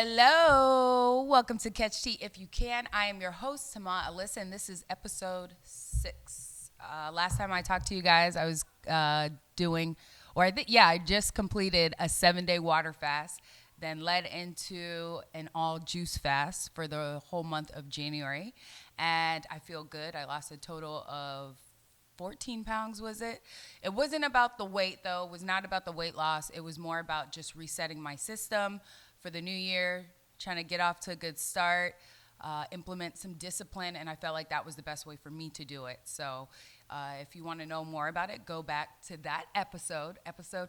Hello, welcome to Catch Tea If You Can. I am your host, Tama Alyssa, and this is episode 6. Last time I talked to you guys, I was I just completed a 7-day water fast, then led into an all juice fast for the whole month of January. And I feel good. I lost a total of 14 pounds, was it? It wasn't about the weight, though. It was not about the weight loss. It was more about just resetting my system for the new year, trying to get off to a good start, implement some discipline, and I felt like that was the best way for me to do it. So if you want to know more about it, go back to that episode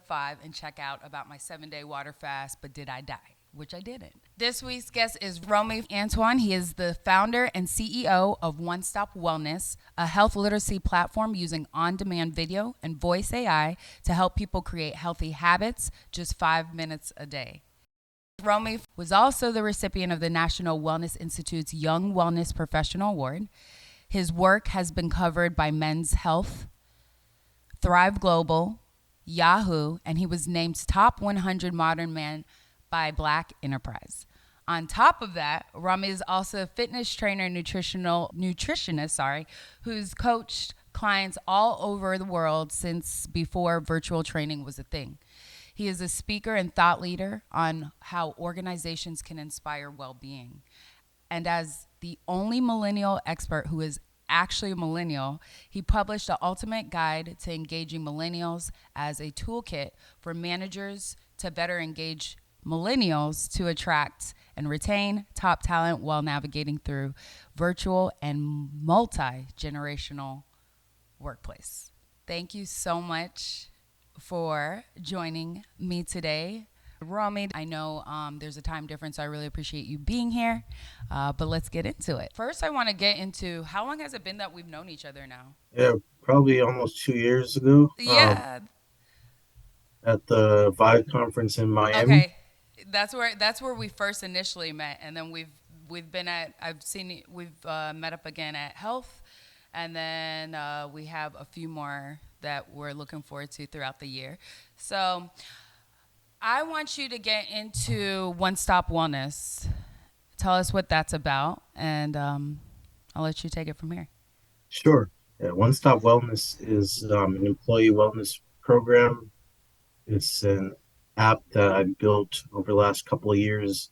5, and check out about my 7-day water fast, but did I die? Which I didn't. This week's guest is Romy Antoine. He is the founder and CEO of One Stop Wellness, a health literacy platform using on-demand video and voice AI to help people create healthy habits just 5 minutes a day. Romy was also the recipient of the National Wellness Institute's Young Wellness Professional Award. His work has been covered by Men's Health, Thrive Global, Yahoo, and he was named Top 100 Modern Man by Black Enterprise. On top of that, Romy is also a fitness trainer and nutritionist, who's coached clients all over the world since before virtual training was a thing. He is a speaker and thought leader on how organizations can inspire well-being. And as the only millennial expert who is actually a millennial, he published the ultimate guide to engaging millennials as a toolkit for managers to better engage millennials to attract and retain top talent while navigating through virtual and multi-generational workplace. Thank you so much for joining me today. Romy, I know there's a time difference, so I really appreciate you being here, but let's get into it. First, I want to get into how long has it been that we've known each other now? Yeah, probably almost 2 years ago, Yeah. at the Vive conference in Miami. Okay. That's where we first initially met, and then we've been at I've seen we've met up again at Health, and then we have a few more that we're looking forward to throughout the year. So I want you to get into One Stop Wellness. Tell us what that's about, and I'll let you take it from here. Sure. Yeah, One Stop Wellness is an employee wellness program. It's an app that I built over the last couple of years.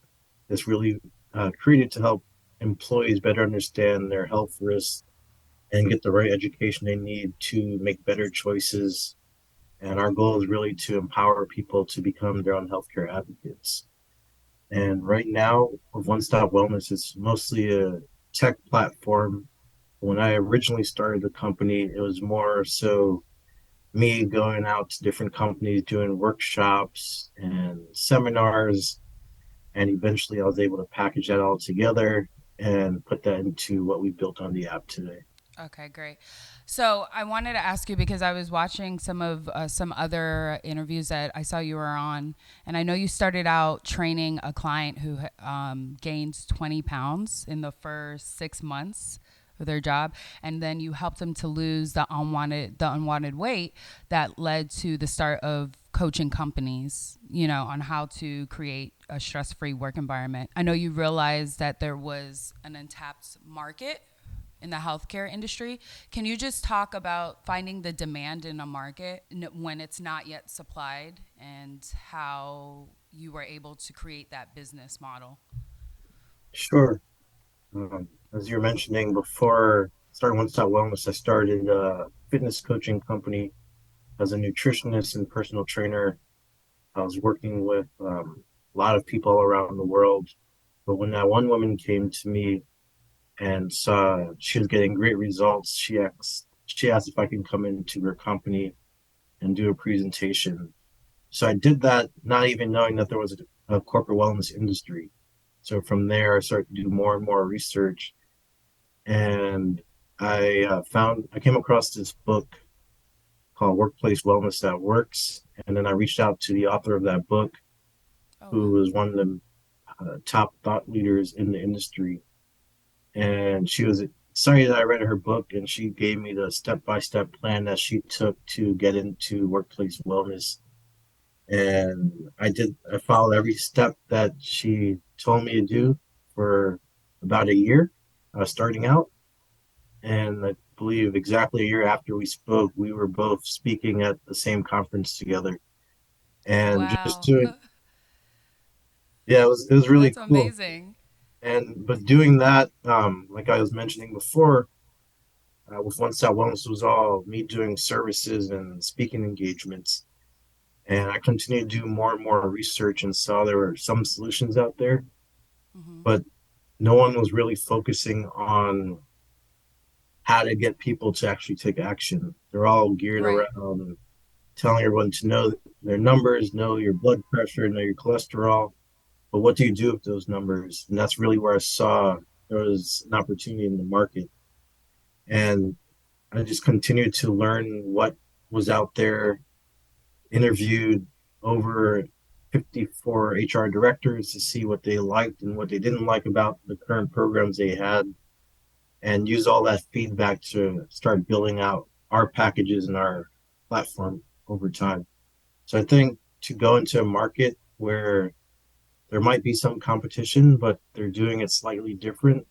It's really created to help employees better understand their health risks and get the right education they need to make better choices. And our goal is really to empower people to become their own healthcare advocates. And right now, with One Stop Wellness, it's mostly a tech platform. When I originally started the company, it was more so me going out to different companies, doing workshops and seminars. And eventually, I was able to package that all together and put that into what we built on the app today. Okay, great. So I wanted to ask you because I was watching some other interviews that I saw you were on, and I know you started out training a client who gained 20 pounds in the first 6 months of their job, and then you helped them to lose the unwanted weight that led to the start of coaching companies, on how to create a stress-free work environment. I know you realized that there was an untapped market in the healthcare industry. Can you just talk about finding the demand in a market when it's not yet supplied and how you were able to create that business model? Sure. As you were mentioning before starting One Stop Wellness, I started a fitness coaching company as a nutritionist and personal trainer. I was working with a lot of people around the world. But when that one woman came to me and saw she was getting great results, she asked if I can come into her company and do a presentation. So I did that, not even knowing that there was a corporate wellness industry. So from there, I started to do more and more research, and I came across this book called Workplace Wellness That Works, and then I reached out to the author of that book, Oh, who wow. was one of the top thought leaders in the industry. And she was sorry that I read her book, and she gave me the step by step plan that she took to get into workplace wellness. And I followed every step that she told me to do for about a year, starting out. And I believe exactly a year after we spoke, we were both speaking at the same conference together. And just Wow. doing, yeah, it was really That's cool. amazing. And but doing that, like I was mentioning before, with One Stop Wellness was all me doing services and speaking engagements. And I continued to do more and more research and saw there were some solutions out there, Hmm. but no one was really focusing on how to get people to actually take action. They're all geared Right. around telling everyone to know their numbers, know your blood pressure, know your cholesterol. But what do you do with those numbers? And that's really where I saw there was an opportunity in the market. And I just continued to learn what was out there, interviewed over 54 HR directors to see what they liked and what they didn't like about the current programs they had, and use all that feedback to start building out our packages and our platform over time. So I think to go into a market where there might be some competition, but they're doing it slightly different,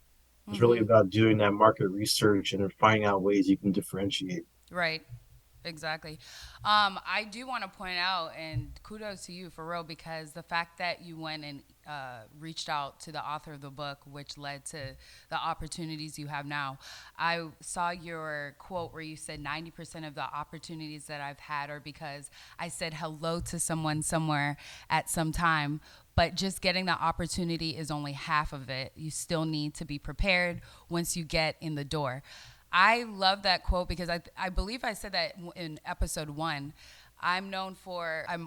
is really Hmm. about doing that market research and finding out ways you can differentiate. Right. Exactly. I do want to point out, and kudos to you for real, because the fact that you went and reached out to the author of the book, which led to the opportunities you have now. I saw your quote where you said 90% of the opportunities that I've had are because I said hello to someone somewhere at some time. But just getting the opportunity is only half of it. You still need to be prepared once you get in the door. I love that quote because I believe I said that in episode 1. I'm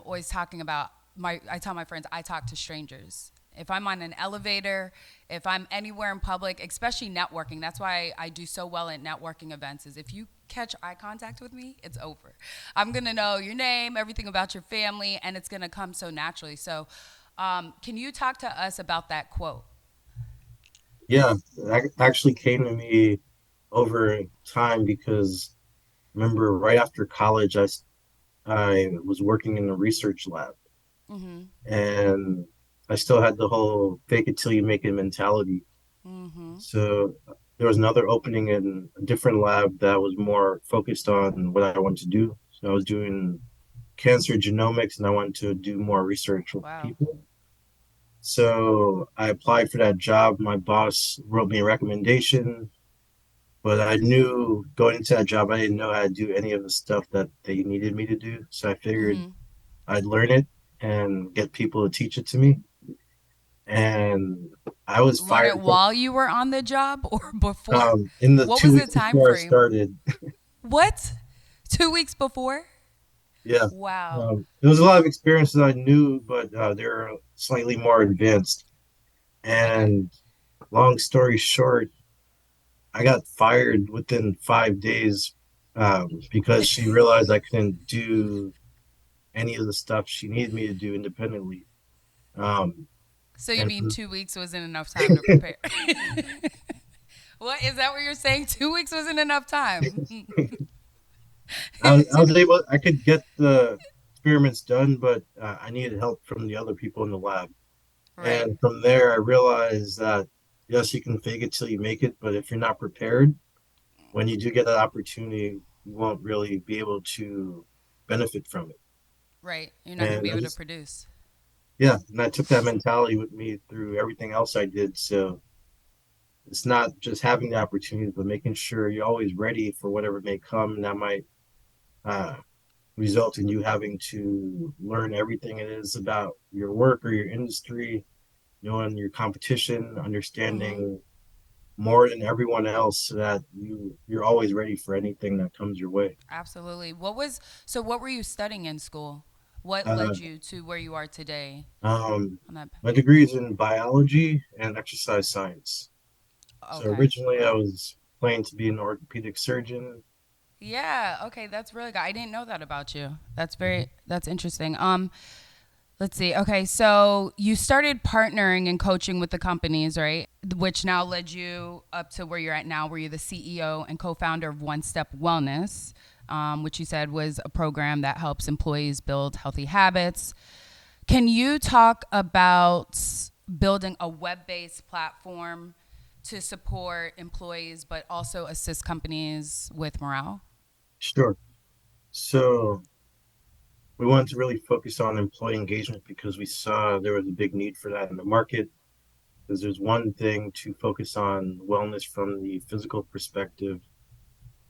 always talking about I tell my friends, I talk to strangers. If I'm on an elevator, if I'm anywhere in public, especially networking, that's why I do so well at networking events, is if you catch eye contact with me, it's over. I'm going to know your name, everything about your family, and it's going to come so naturally. So, can you talk to us about that quote? Yeah, that actually came to me over time because remember right after college, I was working in a research lab, Mm-hmm. and I still had the whole fake it till you make it mentality. Mm-hmm. So there was another opening in a different lab that was more focused on what I wanted to do. So I was doing cancer genomics and I wanted to do more research with Wow. people. So I applied for that job. My boss wrote me a recommendation, but I knew going into that job, I didn't know how to do any of the stuff that they needed me to do. So I figured Mm-hmm. I'd learn it and get people to teach it to me. And I was Learn it fired from, while you were on the job or before? in the What two was the weeks time before I frame? started. What? 2 weeks before? Yeah. Wow. There was a lot of experiences I knew, but they're slightly more advanced. Okay. And long story short, I got fired within 5 days because she realized I couldn't do any of the stuff she needed me to do independently. Um, So you and mean 2 weeks wasn't enough time to prepare? What is that? What you're saying? 2 weeks wasn't enough time. I was able, I could get the experiments done, but I needed help from the other people in the lab. Right. And from there, I realized that yes, you can fake it till you make it, but if you're not prepared, when you do get that opportunity, you won't really be able to benefit from it. Right. You're not going to be And I able to just, produce. yeah, and I took that mentality with me through everything else I did. So it's not just having the opportunities, but making sure you're always ready for whatever may come. And that might uh, result in you having to learn everything it is about your work or your industry, knowing your competition, Mm-hmm. understanding more than everyone else so that you're always ready for anything that comes your way. Absolutely. What were you studying in school? What Uh, led you to where you are today on that? my degree is in biology and exercise science. So Okay. originally I Wow. was planning to be an orthopedic surgeon. Yeah, okay, that's really good. I didn't know that about you. Mhm. That's interesting. Let's see. Okay, so you started partnering and coaching with the companies, right? Which now led you up to where you're at now, where you're the CEO and co-founder of One Step Wellness. which you said was a program that helps employees build healthy habits. Can you talk about building a web based platform to support employees, but also assist companies with morale? Sure. So we wanted to really focus on employee engagement because we saw there was a big need for that in the market. Because there's one thing to focus on wellness from the physical perspective,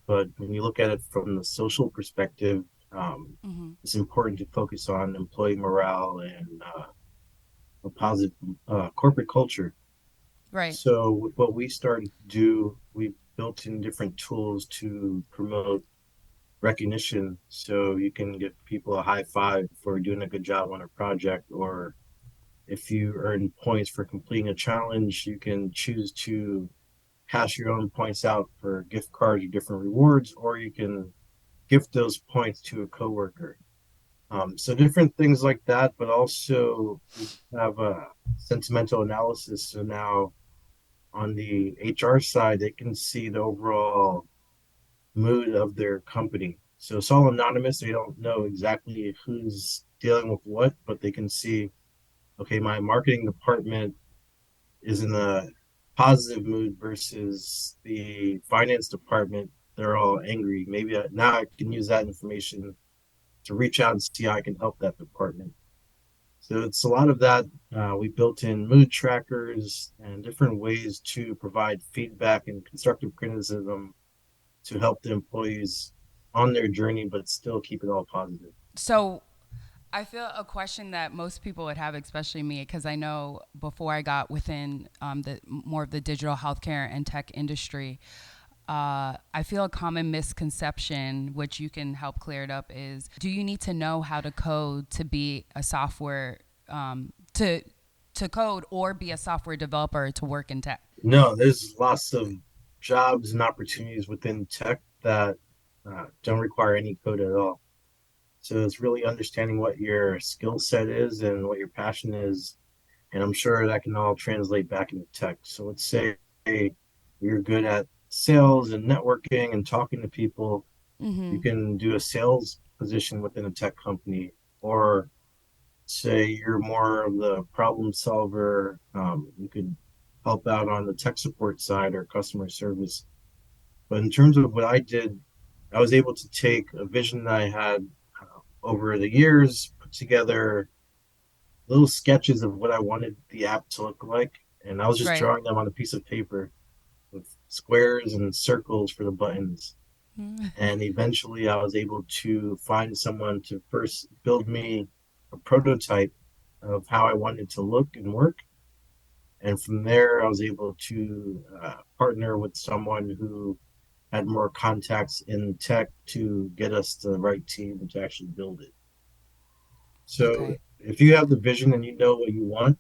but when you look at it from the social perspective, Mm-hmm. it's important to focus on employee morale and a positive corporate culture. Right. So, with what we started to do, we built in different tools to promote recognition. So, you can give people a high five for doing a good job on a project, or if you earn points for completing a challenge, you can choose to cash your own points out for gift cards or different rewards, or you can gift those points to a coworker. So different things like that, but also we have a sentimental analysis. So now on the HR side, they can see the overall mood of their company. So it's all anonymous. They don't know exactly who's dealing with what, but they can see, okay, my marketing department is in a positive mood versus the finance department. They're all angry. Maybe now I can use that information to reach out and see how I can help that department. So it's a lot of that. We built in mood trackers and different ways to provide feedback and constructive criticism to help the employees on their journey, but still keep it all positive. So I feel a question that most people would have, especially me, because I know before I got within the more of the digital healthcare and tech industry, I feel a common misconception, which you can help clear it up, is do you need to know how to code to be a software to code or be a software developer to work in tech? No, there's lots of jobs and opportunities within tech that don't require any code at all. So it's really understanding what your skill set is and what your passion is. And I'm sure that can all translate back into tech. So let's say you're good at sales and networking and talking to people. You Mm-hmm. can do a sales position within a tech company, or say you're more of the problem solver. You could help out on the tech support side or customer service. But in terms of what I did, I was able to take a vision that I had over the years, put together little sketches of what I wanted the app to look like. And I was just Right. drawing them on a piece of paper with squares and circles for the buttons. And eventually I was able to find someone to first build me a prototype of how I wanted to look and work. And from there, I was able to partner with someone who had more contacts in tech to get us the right team to actually build it. So Okay. if you have the vision and you know what you want,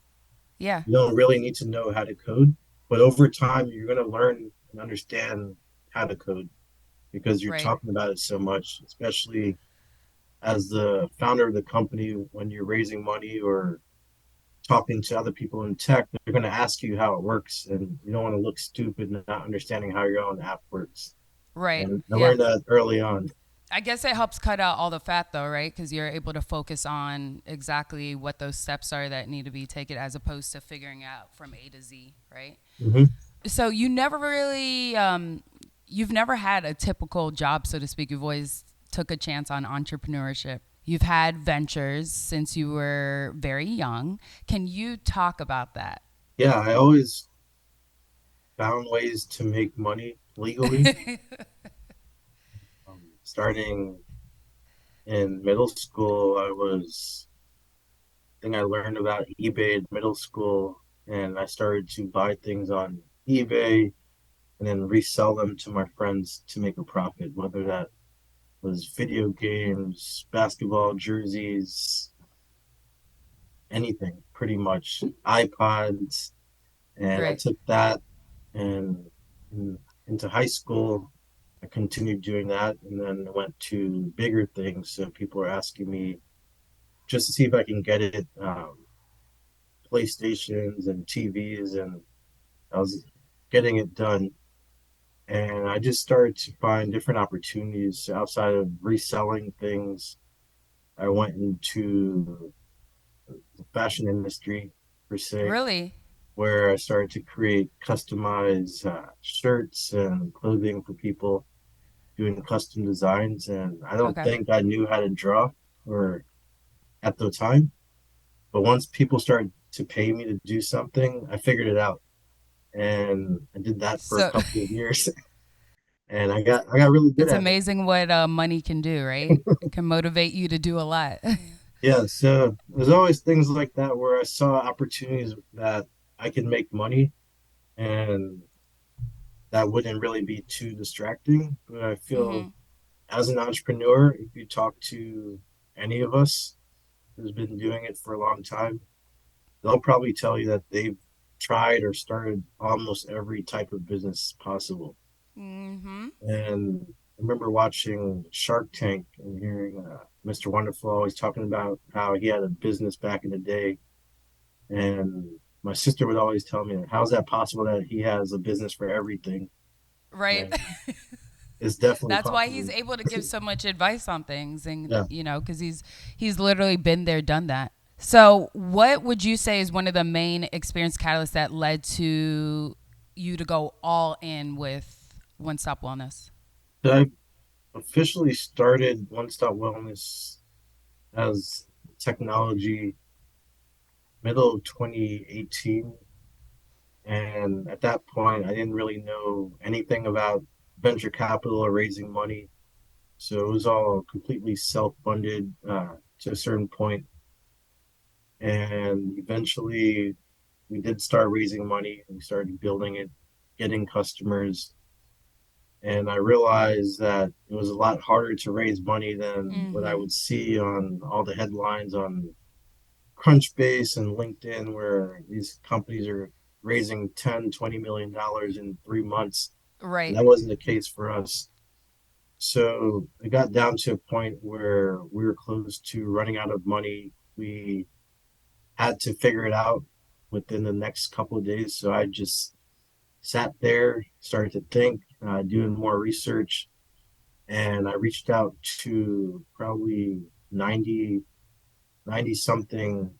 Yeah. you don't really need to know how to code. But over time, you're going to learn and understand how to code because you're Right. talking about it so much, especially as the founder of the company. When you're raising money or talking to other people in tech, they're going to ask you how it works. And you don't want to look stupid and not understanding how your own app works. Right. And I Yeah. learned that early on. I guess it helps cut out all the fat though, right? Because you're able to focus on exactly what those steps are that need to be taken as opposed to figuring out from A to Z, right? Mm-hmm. So you never really, you've never had a typical job, so to speak. You've always took a chance on entrepreneurship. You've had ventures since you were very young. Can you talk about that? Yeah, I always found ways to make money legally. Starting in middle school, I think I learned about eBay in middle school, and I started to buy things on eBay and then resell them to my friends to make a profit, whether that was video games, basketball jerseys, anything pretty much, iPods. And I Right. took that and into high school. I continued doing that and then went to bigger things. So people are asking me just to see if I can get it PlayStations and TVs, and I was getting it done. And I just started to find different opportunities outside of reselling things. I went into the fashion industry per se, Really? where I started to create customized shirts and clothing for people, doing custom designs. And I don't Okay. think I knew how to draw or at the time, but once people started to pay me to do something, I figured it out. And I did that for a So couple of years, and I got really good it's at it. amazing what money can do, right? It can motivate you to do a lot. Yeah, so there's always things like that where I saw opportunities that I could make money and that wouldn't really be too distracting. But I feel Hmm. as an entrepreneur, if you talk to any of us who's been doing it for a long time, they'll probably tell you that they've tried or started almost every type of business possible. Hmm. And I remember watching Shark Tank and hearing Mr. Wonderful always talking about how he had a business back in the day. And my sister would always tell me, how's that possible that he has a business for everything? Right. And it's definitely That's why he's possible. able to give so much advice on things, and Yeah. because he's literally been there, done that. So, what would you say is one of the main experience catalysts that led to you to go all in with One Stop Wellness? So I officially started One Stop Wellness as technology middle of 2018. And at that point, I didn't really know anything about venture capital or raising money. So it was all completely self-funded to a certain point. And eventually, we did start raising money. We started building it, getting customers. And I realized that it was a lot harder to raise money than what I Mm-hmm. would see on all the headlines on Crunchbase and LinkedIn, where these companies are raising 10, $20 million in 3 months. And Right. that wasn't the case for us. So it got down to a point where we were close to running out of money. We had to figure it out within the next couple of days. So I just sat there, started to think, doing more research, and I reached out to probably 90 something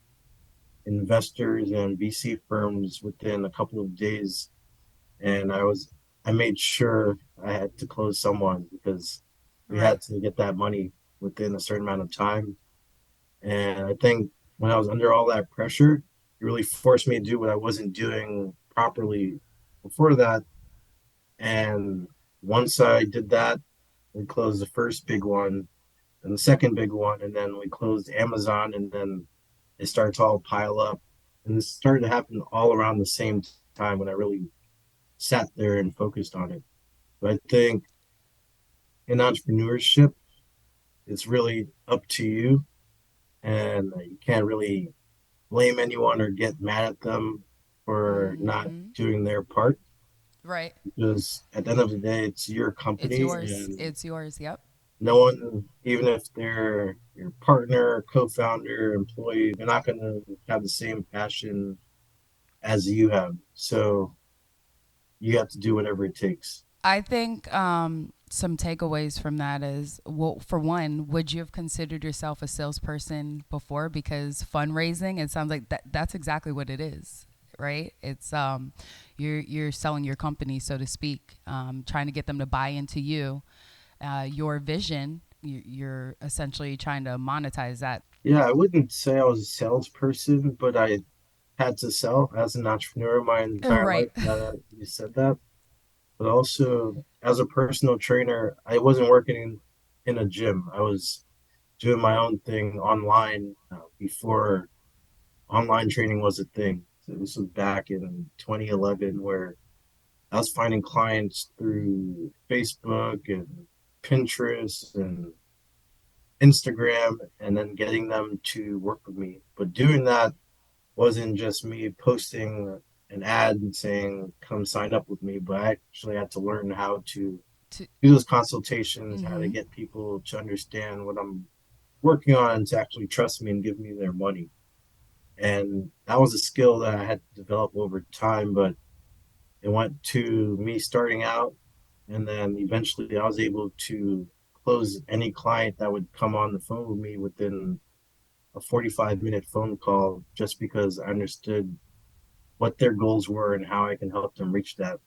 investors and VC firms within a couple of days. And I made sure I had to close someone because we Right. had to get that money within a certain amount of time. And I think when I was under all that pressure, it really forced me to do what I wasn't doing properly before that. And once I did that, we closed the first big one and the second big one, and then we closed Amazon, and then it started to all pile up. And this started to happen all around the same time when I really sat there and focused on it. But I think in entrepreneurship, it's really up to you, and you can't really blame anyone or get mad at them for not Mm-hmm. doing their part Right. because at the end of the day, it's your It's company, yours. and It's yours. Yep. no one, even if they're your partner, co-founder, employee, they're not going to have the same passion as you have. So you have to do whatever it takes. I think some takeaways from that is, well, for one, would you have considered yourself a salesperson before? Because fundraising, it sounds like that's exactly what it is, right? It's you're selling your company, so to speak, trying to get them to buy into you, your vision. You're essentially trying to monetize that. Yeah, I wouldn't say I was a salesperson, but I had to sell as an entrepreneur my entire Right. life. Now that you said that, but also as a personal trainer, I wasn't working in a gym. I was doing my own thing online before online training was a thing. So this was back in 2011, where I was finding clients through Facebook and Pinterest and Instagram, and then getting them to work with me. But doing that wasn't just me posting an ad and saying, come sign up with me, but I actually had to learn how to To, do those consultations, how to mm-hmm. get people to understand what I'm working on, to actually trust me and give me their money. And that was a skill that I had to develop over time, but it went to me starting out. And then eventually I was able to close any client that would come on the phone with me within a 45-minute phone call just because I understood what their goals were and how I can help them reach that.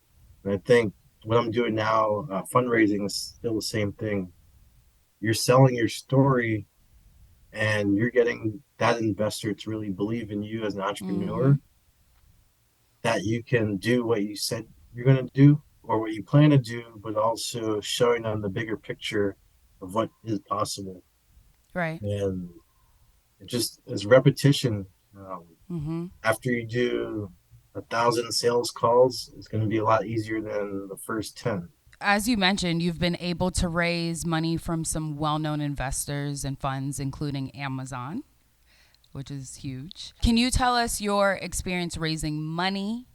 And I think what I'm doing now, fundraising is still the same thing. You're selling your story and you're getting that investor to really believe in you as an Mm-hmm. entrepreneur, that you can do what you said you're going to do or what you plan to do, but also showing them the bigger picture of what is possible. Right. And it just is repetition. Um, Mm-hmm. After you do 1,000 sales calls, it's going to be a lot easier than the first 10. As you mentioned, you've been able to raise money from some well known investors and funds, including Amazon, which is huge. Can you tell us your experience raising money,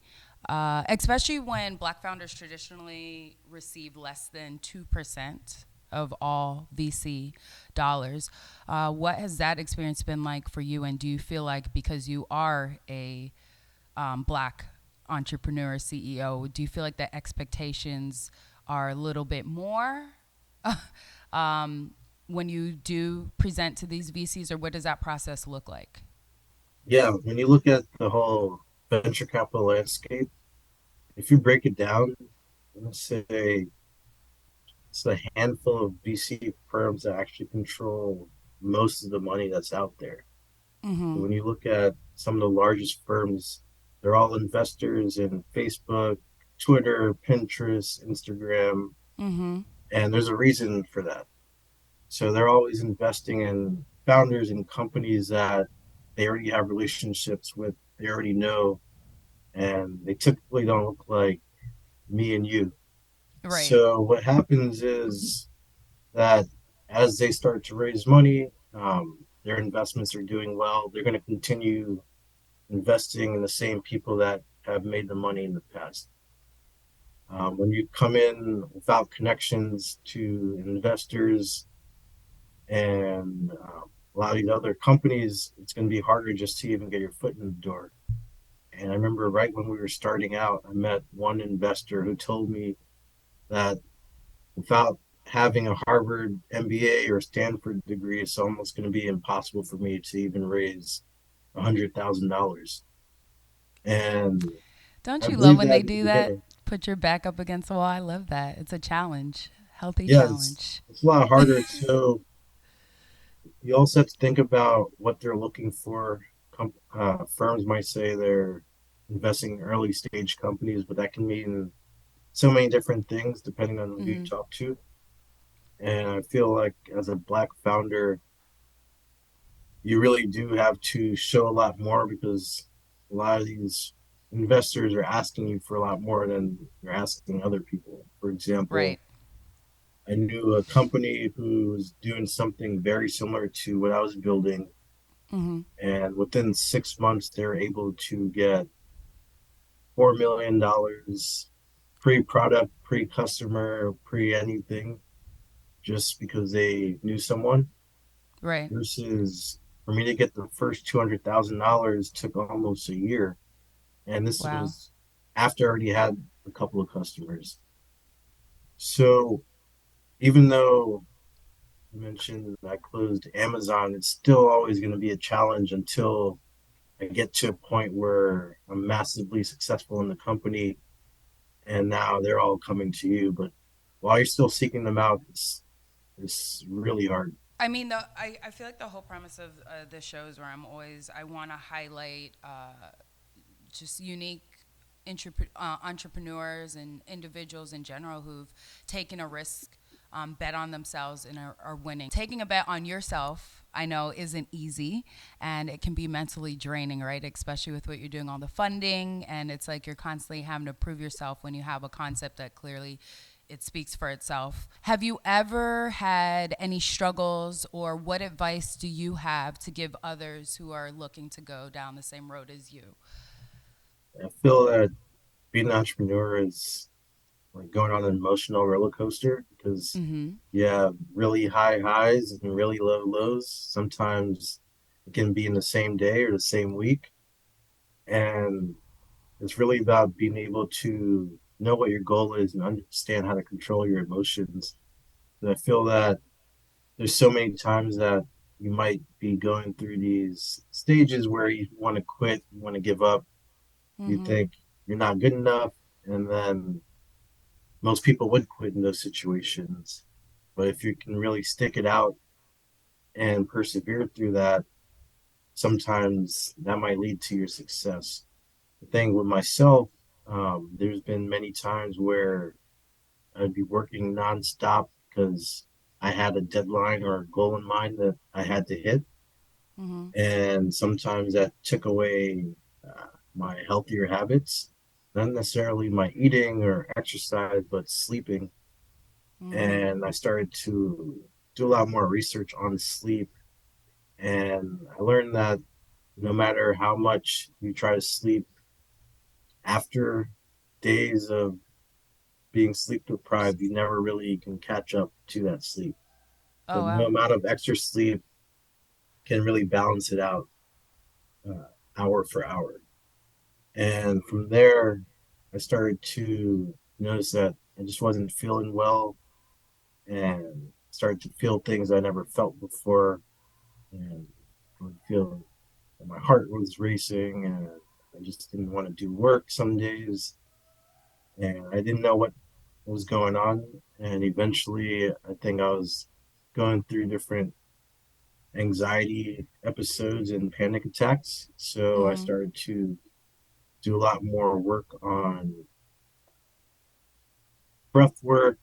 especially when Black founders traditionally receive less than 2% of all VC dollars? What has that experience been like for you? And do you feel like because you are a Black entrepreneur CEO, do you feel like the expectations are a little bit more um, when you do present to these VCs, or what does that process look like? Yeah, when you look at the whole venture capital landscape, if you break it down, I'm going to say it's a handful of VC firms that actually control most of the money that's out there. Mm-hmm. So when you look at some of the largest firms, they're all investors in Facebook, Twitter, Pinterest, Instagram, Mm-hmm. and there's a reason for that. So they're always investing in founders and companies that they already have relationships with, they already know, and they typically don't look like me and you. Right. So what happens is that as they start to raise money, their investments are doing well. They're going to continue investing in the same people that have made the money in the past. When you come in without connections to investors and a lot of these other companies, it's going to be harder just to even get your foot in the door. And I remember right when we were starting out, I met one investor who told me that without having a Harvard MBA or Stanford degree, it's almost going to be impossible for me to even raise $100,000. And Don't I you love believe when that they in the do that? beginning. Put your back up against the wall. I love that. It's a challenge, healthy Yeah, challenge. it's a lot harder. So you also have to think about what they're looking for. Firms might say they're investing in early stage companies, but that can mean so many different things depending on who you Mm-hmm. talk to. And I feel like as a Black founder, you really do have to show a lot more because a lot of these investors are asking you for a lot more than they're asking other people. For example, Right. I knew a company who was doing something very similar to what I was building, Mm-hmm. and within 6 months, they're able to get $4 million pre-product, pre-customer, pre-anything, just because they knew someone. Right. Versus for me to get the first $200,000 took almost a year, and this Wow. was after I already had a couple of customers. So even though I mentioned I closed Amazon, it's still always going to be a challenge until I get to a point where I'm massively successful in the company and now they're all coming to you. But while you're still seeking them out, it's really hard. I mean, I feel like the whole premise of the shows where I want to highlight just unique entrepreneurs and individuals in general who've taken a risk, bet on themselves, and are winning. Taking a bet on yourself, I know, isn't easy, and it can be mentally draining, right? Especially with what you're doing, all the funding, and it's like you're constantly having to prove yourself when you have a concept that clearly it speaks for itself. Have you ever had any struggles, or what advice do you have to give others who are looking to go down the same road as you? I feel that being an entrepreneur is like going on an emotional roller coaster because Mm-hmm. you have really high highs and really low lows. Sometimes it can be in the same day or the same week. And it's really about being able to know what your goal is and understand how to control your emotions. And I feel that there's so many times that you might be going through these stages where you want to quit, you want to give up, you Mm-hmm. think you're not good enough, and then most people would quit in those situations. But if you can really stick it out and persevere through that, sometimes that might lead to your success. The thing with myself, there's been many times where I'd be working nonstop because I had a deadline or a goal in mind that I had to hit. Mm-hmm. And sometimes that took away my healthier habits, not necessarily my eating or exercise, but sleeping. Mm-hmm. And I started to do a lot more research on sleep. And I learned that no matter how much you try to sleep after days of being sleep deprived, you never really can catch up to that sleep. Oh But no wow. amount of extra sleep can really balance it out hour for hour. And from there, I started to notice that I just wasn't feeling well and started to feel things I never felt before. And I would feel that my heart was racing and I just didn't want to do work some days. And I didn't know what was going on. And eventually, I think I was going through different anxiety episodes and panic attacks. So I Mm-hmm. started to do a lot more work on breath work,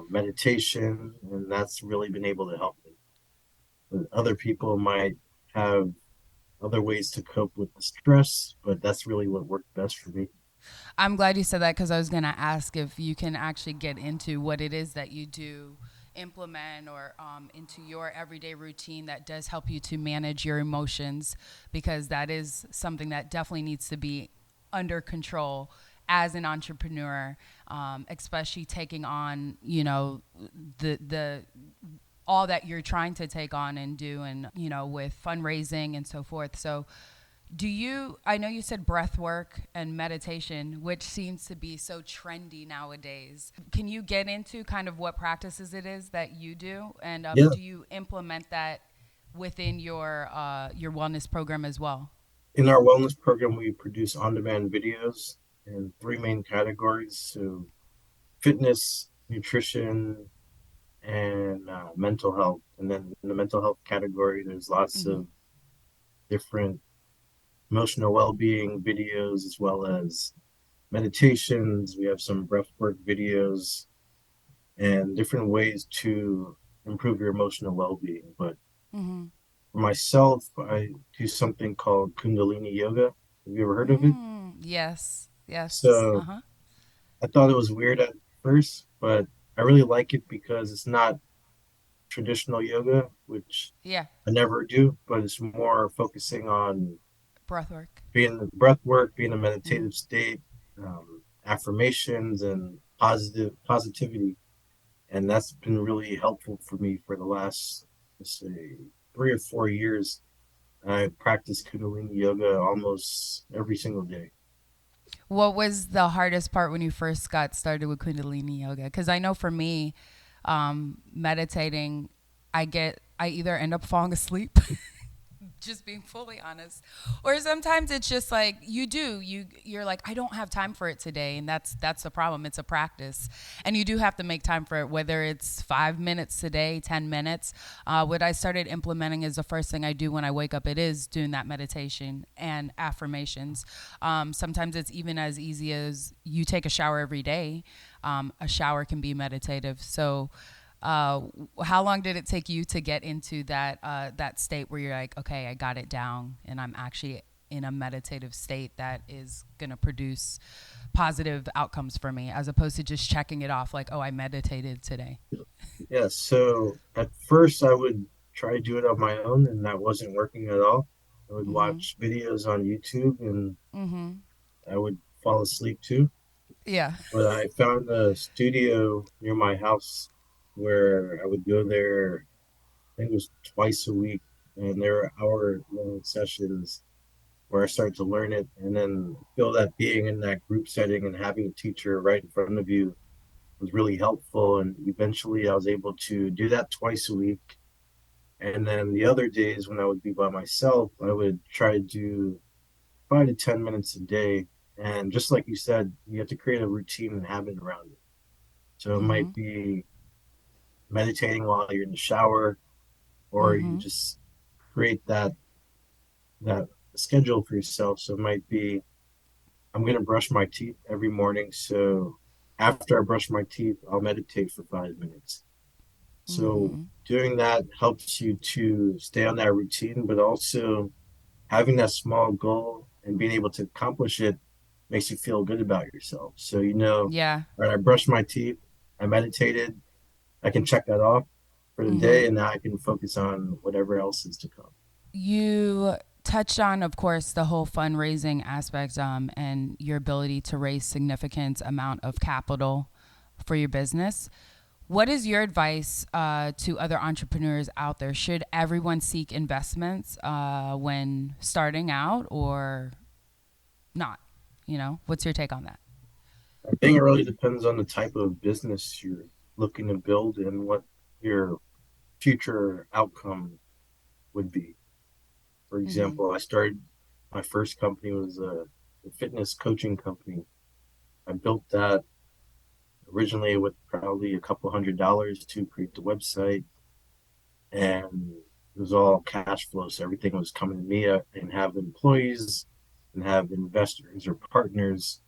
meditation, and that's really been able to help me. But other people might have other ways to cope with the stress, but that's really what worked best for me. I'm glad you said that because I was going to ask if you can actually get into what it is that you do implement or into your everyday routine that does help you to manage your emotions, because that is something that definitely needs to be under control as an entrepreneur, especially taking on, the all that you're trying to take on and do, and with fundraising and so forth. So do you, I know you said breath work and meditation, which seems to be so trendy nowadays. Can you get into kind of what practices it is that you do, and Yeah, do you implement that within your wellness program as well? in our wellness program, we produce on demand videos in three main categories: so fitness, nutrition, and mental health. And then in the mental health category, there's lots Mm-hmm. of different emotional well being videos as well as meditations. We have some breathwork videos and different ways to improve your emotional well being. But Mm-hmm. for myself, I do something called Kundalini Yoga. Have you ever heard of it? Yes. Yes. Uh So huh. I thought it was weird at first, but I really like it because it's not traditional yoga, which Yeah. I never do, but it's more focusing on Breath work. being the breath work, being a Mm-hmm. meditative state, affirmations, and positivity. And that's been really helpful for me for the last, let's say, 3 or 4 years. I practice Kundalini yoga almost every single day. What was the hardest part when you first got started with Kundalini yoga? Because I know for me, meditating, I either end up falling asleep, just being fully honest, or sometimes it's just like you're like, I don't have time for it today, and that's the problem. It's a practice, and you do have to make time for it, whether it's 5 minutes today, 10 minutes. What I started implementing is the first thing I do when I wake up. It is doing that meditation and affirmations. Sometimes it's even as easy as you take a shower every day. A shower can be meditative. So uh, how long did it take you to get into that state where you're like, okay, I got it down, and I'm actually in a meditative state that is going to produce positive outcomes for me, as opposed to just checking it off like, oh, I meditated today. Yeah, so at first I would try to do it on my own, and that wasn't working at all. I would Mm-hmm. watch videos on YouTube and Mm-hmm. I would fall asleep too. Yeah. But I found a studio near my house where I would go there, I think it was twice a week, and there were hour long sessions. where I started to learn it. And then I feel that being in that group setting and having a teacher right in front of you was really helpful. And eventually I was able to do that twice a week. And then the other days when I would be by myself, I would try to do 5 to 10 minutes a day. And just like you said, you have to create a routine and habit around it. So it Mm-hmm. might be meditating while you're in the shower, or you Mm-hmm. just create that schedule for yourself. So it might be I'm going to brush my teeth every morning. So after I brush my teeth, I'll meditate for 5 minutes. So Mm-hmm. doing that helps you to stay on that routine, but also having that small goal and being able to accomplish it makes you feel good about yourself. So, Yeah. all right, I brushed my teeth, I meditated, I can check that off for the Mm-hmm. day, and now I can focus on whatever else is to come. You touched on, of course, the whole fundraising aspect, and your ability to raise significant amount of capital for your business. What is your advice to other entrepreneurs out there? Should everyone seek investments when starting out or not? What's your take on that? I think it really depends on the type of business you're looking to build and what your future outcome would be. For Mm-hmm. example, I started my first company was a fitness coaching company. I built that originally with probably a couple $100 to create the website, and it was all cash flow. So everything was coming to me. And have employees and have investors or partners.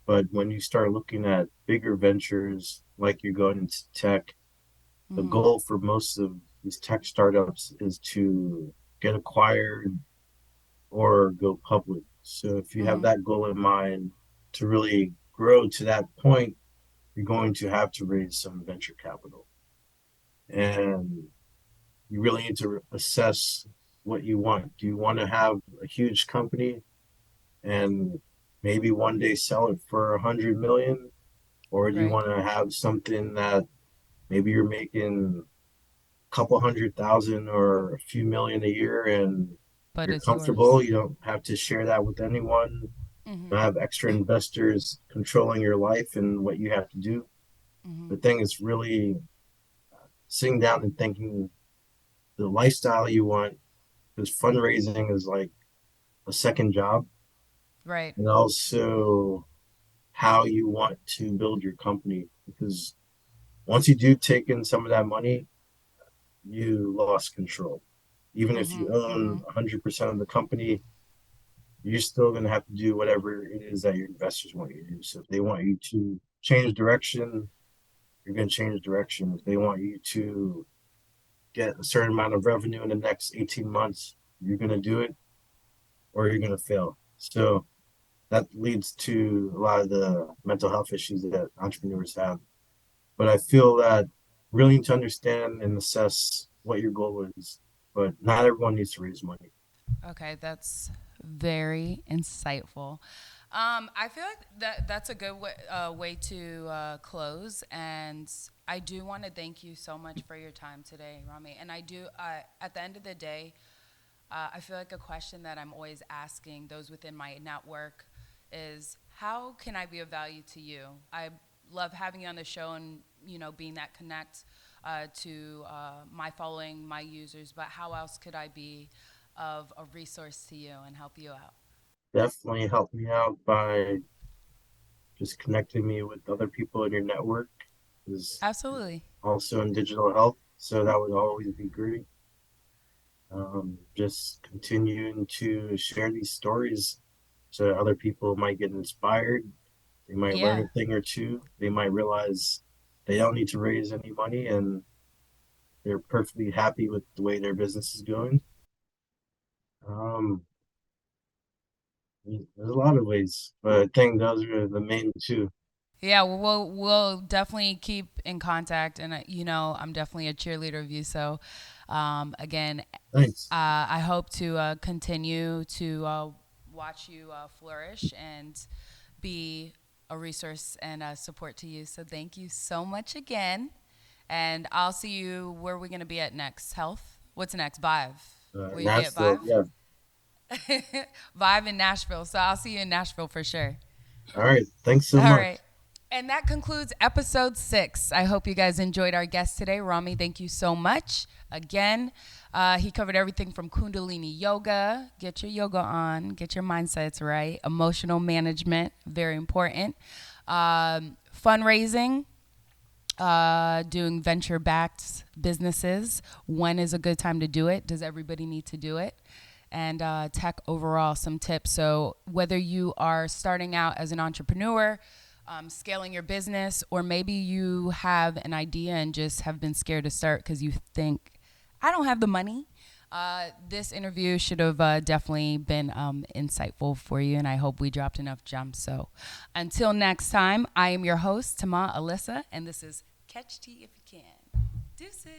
But when you start looking at bigger ventures, like you're going into tech, the Mm-hmm. goal for most of these tech startups is to get acquired or go public. So if you have Mm-hmm. that goal in mind to really grow to that point, you're going to have to raise some venture capital. And you really need to assess what you want. Do you want to have a huge company and maybe one day sell it for 100 million, or do you Right. want to have something that maybe you're making a couple 100,000 or a few million a year and But you're it's comfortable? yours. You don't have to share that with anyone. Mm-hmm. You have extra investors controlling your life and what you have to do. Mm-hmm. The thing is really sitting down and thinking the lifestyle you want, because fundraising is like a second job, Right. and also how you want to build your company. Because once you do take in some of that money, you lost control. Even if Mm-hmm. you own Mm-hmm. 100% of the company, you're still going to have to do whatever it is that your investors want you to do. So if they want you to change direction, you're going to change direction. If they want you to get a certain amount of revenue in the next 18 months, you're going to do it or you're going to fail. So that leads to a lot of the mental health issues that entrepreneurs have. But I feel that really need to understand and assess what your goal is. But not everyone needs to raise money. Okay, that's very insightful. I feel like that's a good way to close, and I do want to thank you so much for your time today, Rami. And I do, at the end of the day, I feel like a question that I'm always asking those within my network is, how can I be of value to you? I love having you on the show and being that connect to my following, my users. But how else could I be of a resource to you and help you out? Definitely help me out by just connecting me with other people in your network is Absolutely. also in digital health. So that would always be great. Just continuing to share these stories so that other people might get inspired. They might learn Yeah. a thing or two. They might realize they don't need to raise any money and they're perfectly happy with the way their business is going. Um, there's a lot of ways, but I think those are the main two. Yeah, we'll definitely keep in contact, and I'm definitely a cheerleader of you. So, again, Thanks. I hope to continue to watch you flourish and be a resource and a support to you. So, thank you so much again, and I'll see you where we're gonna be at next. Health. What's next? Vive. Will you be at Nashville, Vive? yeah, Vibe in Nashville. So I'll see you in Nashville for sure. All right. Thanks so All much. right. And that concludes episode 6. I hope you guys enjoyed our guest today. Romy, thank you so much. Again, he covered everything from Kundalini yoga, get your yoga on, get your mindsets right, emotional management, very important, fundraising, doing venture-backed businesses. When is a good time to do it? Does everybody need to do it? And tech overall, some tips. So whether you are starting out as an entrepreneur, scaling your business, or maybe you have an idea and just have been scared to start because you think, I don't have the money. This interview should have definitely been insightful for you, and I hope we dropped enough gems. So until next time, I am your host, Tama Alyssa, and this is Catch Tea If You Can. Deuces.